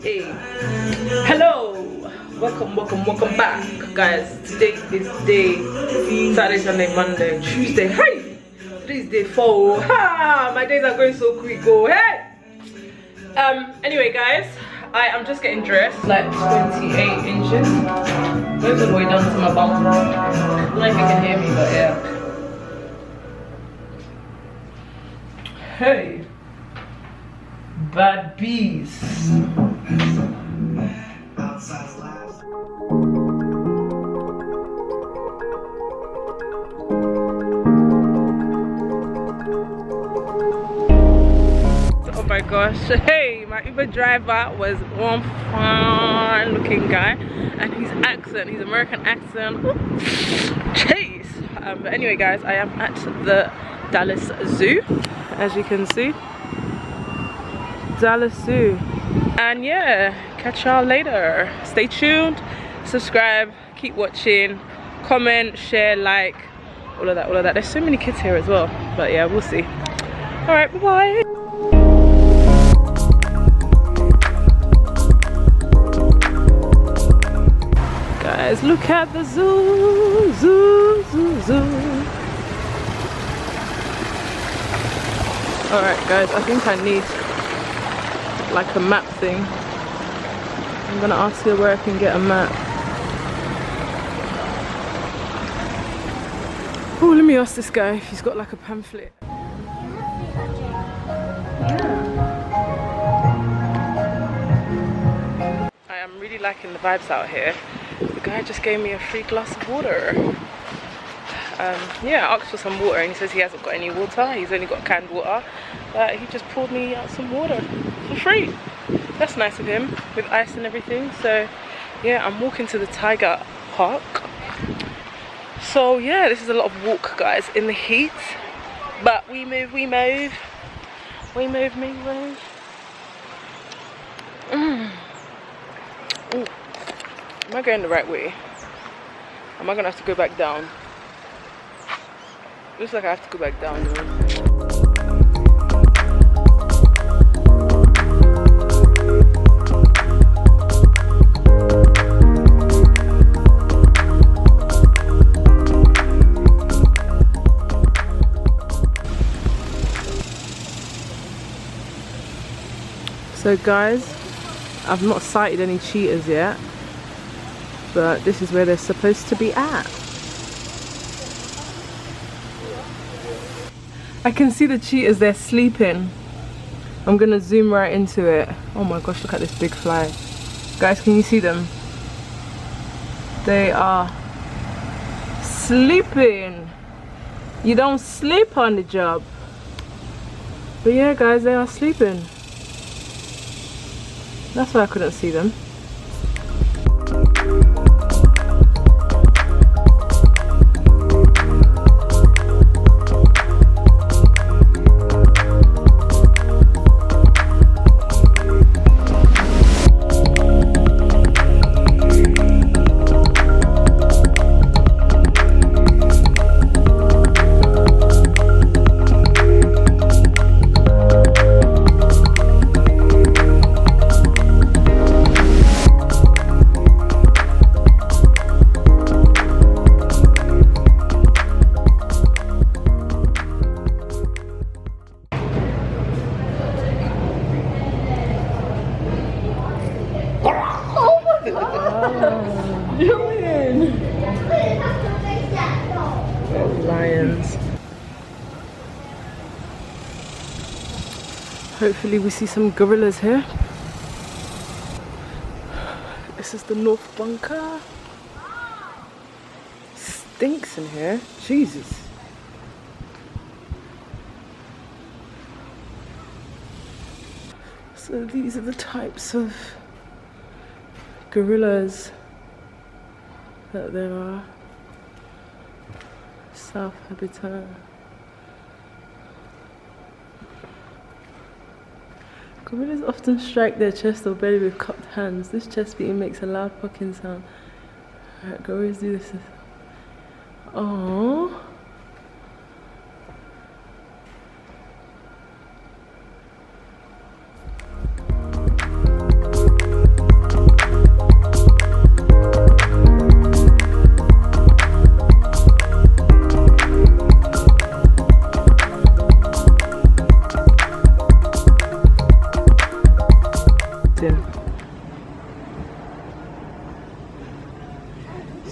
Hey, hello, welcome back, guys. Today is day Saturday, Sunday, Monday, Tuesday. Hey, today's day 4. Ha! My days are going so quick. Go hey. Anyway, guys, I am just getting dressed. Like 28 inches. Most of the way down to my bum. I don't know if you can hear me, but yeah. Hey, bad bees. Oh my gosh, hey, my Uber driver was one fun looking guy, and his accent, his American accent, chase. But anyway, guys, I am at the Dallas Zoo, as you can see. Dallas Zoo. And yeah, catch y'all later. Stay tuned, subscribe, keep watching, comment, share, like, all of that. There's so many kids here as well, but yeah, we'll see. All right, bye-bye. Guys, look at the zoo. All right, guys, I think I need like a map thing. I'm gonna ask her where I can get a map. Oh, let me ask this guy if he's got like a pamphlet. I am really liking the vibes out here. The guy just gave me a free glass of water. Yeah, I asked for some water and he says he hasn't got any water. He's only got canned water. But he just poured me out some water for free. That's nice of him, with ice and everything. So yeah, I'm walking to the Tiger Park. So yeah, this is a lot of walk, guys, in the heat. But we move. Ooh. Am I going the right way? Am I gonna have to go back down? Looks like I have to go back down, So guys, I've not sighted any cheetahs yet, but this is where they're supposed to be at. I can see the cheetahs, they're sleeping. I'm gonna zoom right into it. Oh my gosh, look at this big fly. Guys, can you see them? They are sleeping. You don't sleep on the job. But yeah, guys, they are sleeping. That's why I couldn't see them. Lions. Hopefully we see some gorillas here. This is the North Bunker. Stinks in here. Jesus. So these are the types of gorillas that there are. South Habitat. Gorillas often strike their chest or belly with cupped hands. This chest beating makes a loud pucking sound. Alright, gorillas do this. Oh.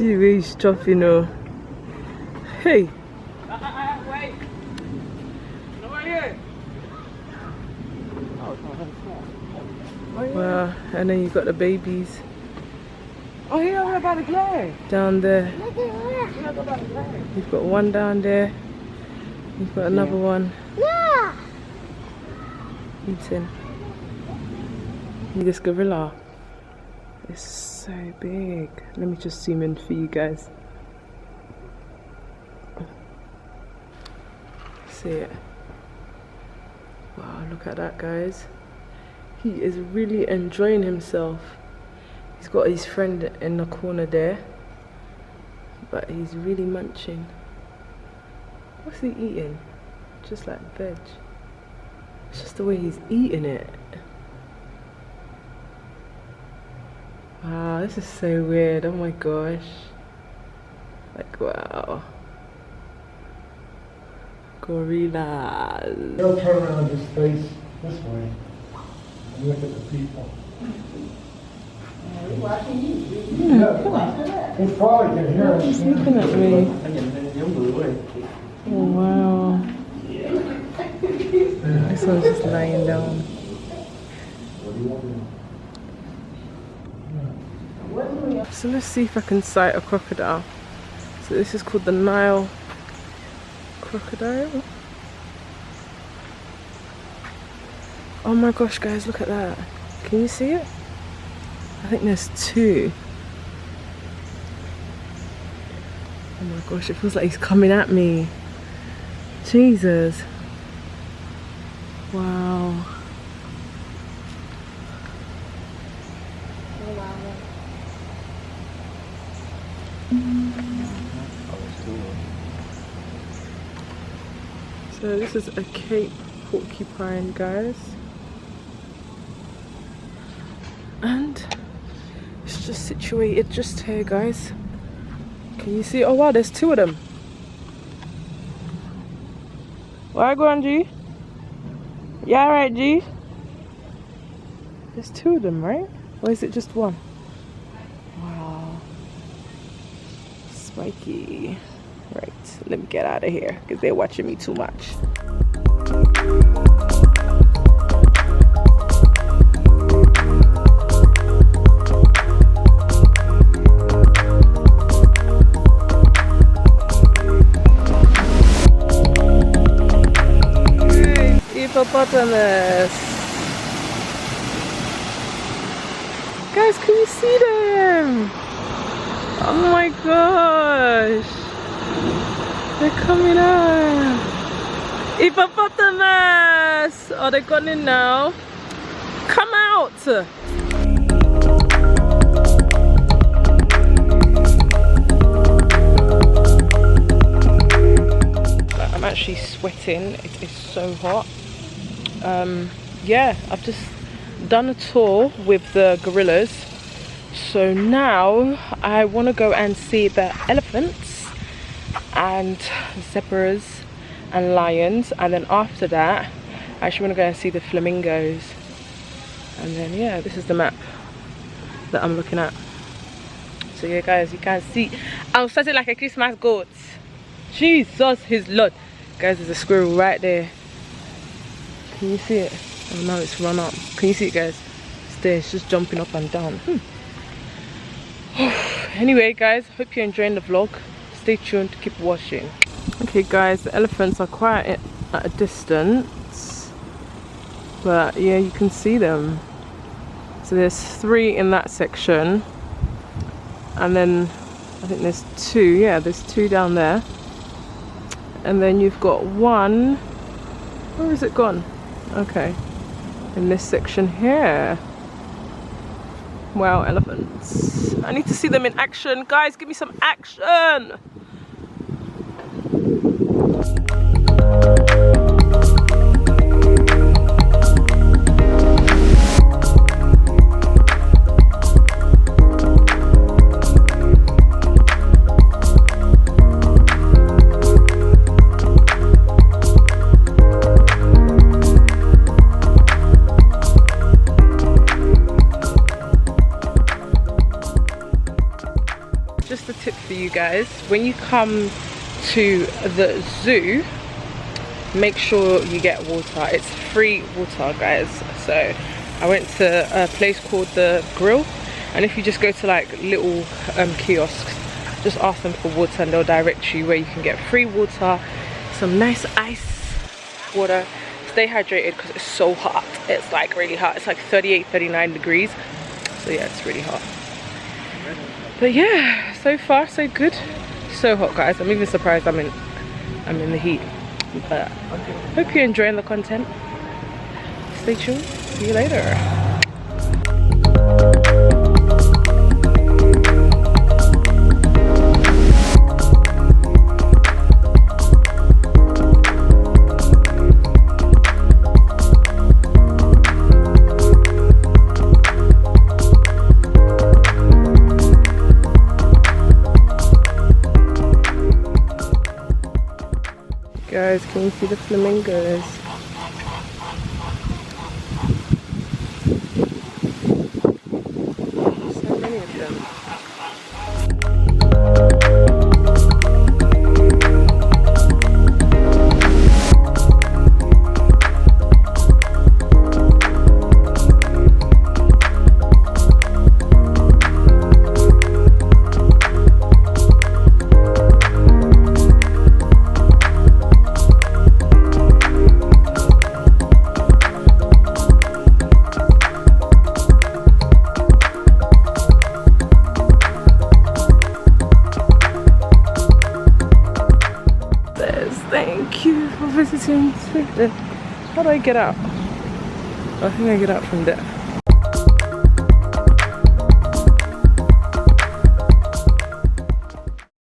See where he's chopping, oh. Hey. Wait. No one here. Wow, and then you've got the babies Oh, here we're about to play. down there. We're about to play. You've got one down there. You've got another one Yeah. eating. This gorilla is so big. Let me just zoom in for you guys. See it? Wow, look at that, guys. He is really enjoying himself. He's got his friend in the corner there, but he's really munching. What's he eating? Just like veg. It's just the way he's eating it. Wow, this is so weird. Oh my gosh. Like, wow. Gorillas. He'll turn around his face this way and look at the people. Yeah, he probably can hear us. He's looking at me. Oh wow. This one's just lying down. So let's see if I can sight a crocodile. So this is called the Nile crocodile. Oh my gosh, guys, look at that. Can you see it? I think there's two. Oh my gosh, it feels like he's coming at me. Jesus. Wow. So this is a Cape porcupine, guys. And it's just situated just here, guys. Can you see? Oh wow, there's two of them. Where go on, G? Yeah, right, G. There's two of them, right? Or is it just one? Wow. Spiky. Right, let me get out of here because they're watching me too much. Hippopotamus. Guys, can you see them? Oh my gosh. They're coming out. Hippopotamus! Oh, they're gone in now. Come out! I'm actually sweating. It is so hot. Yeah, I've just done a tour with the gorillas. So now I want to go and see the elephants and zebras and lions, and then after that I actually want to go and see the flamingos. And then yeah, this is the map that I'm looking at. So yeah guys, you can see I'm sweating like a Christmas goat. Jesus, his Lord. Guys, there's a squirrel right there. Can you see it? Oh no, it's run up. Can you see it, guys? It's there, it's just jumping up and down. Anyway guys, hope you're enjoying the vlog. Stay tuned, keep watching. Okay guys, the elephants are quite at a distance, but yeah, you can see them. So there's 3 in that section, and then I think there's 2. Yeah, there's 2 down there, and then you've got 1. Where is it gone? Okay, in this section here. Wow, elephants. I need to see them in action. Guys, give me some action. a tip for you guys. When you come to the zoo, make sure you get water. It's free water, guys. So I went to a place called the Grill, and if you just go to like little kiosks, just ask them for water and they'll direct you where you can get free water, some nice ice water. Stay hydrated because it's so hot. It's like really hot. It's like 38, 39 degrees. So yeah, it's really hot. But yeah, so far so good. So hot, guys. I'm even surprised I'm in the heat. But hope you're enjoying the content. Stay tuned. See you later. Guys, can you see the flamingos? So many of them. Thank you for visiting. How do I get out? I think I get out from there.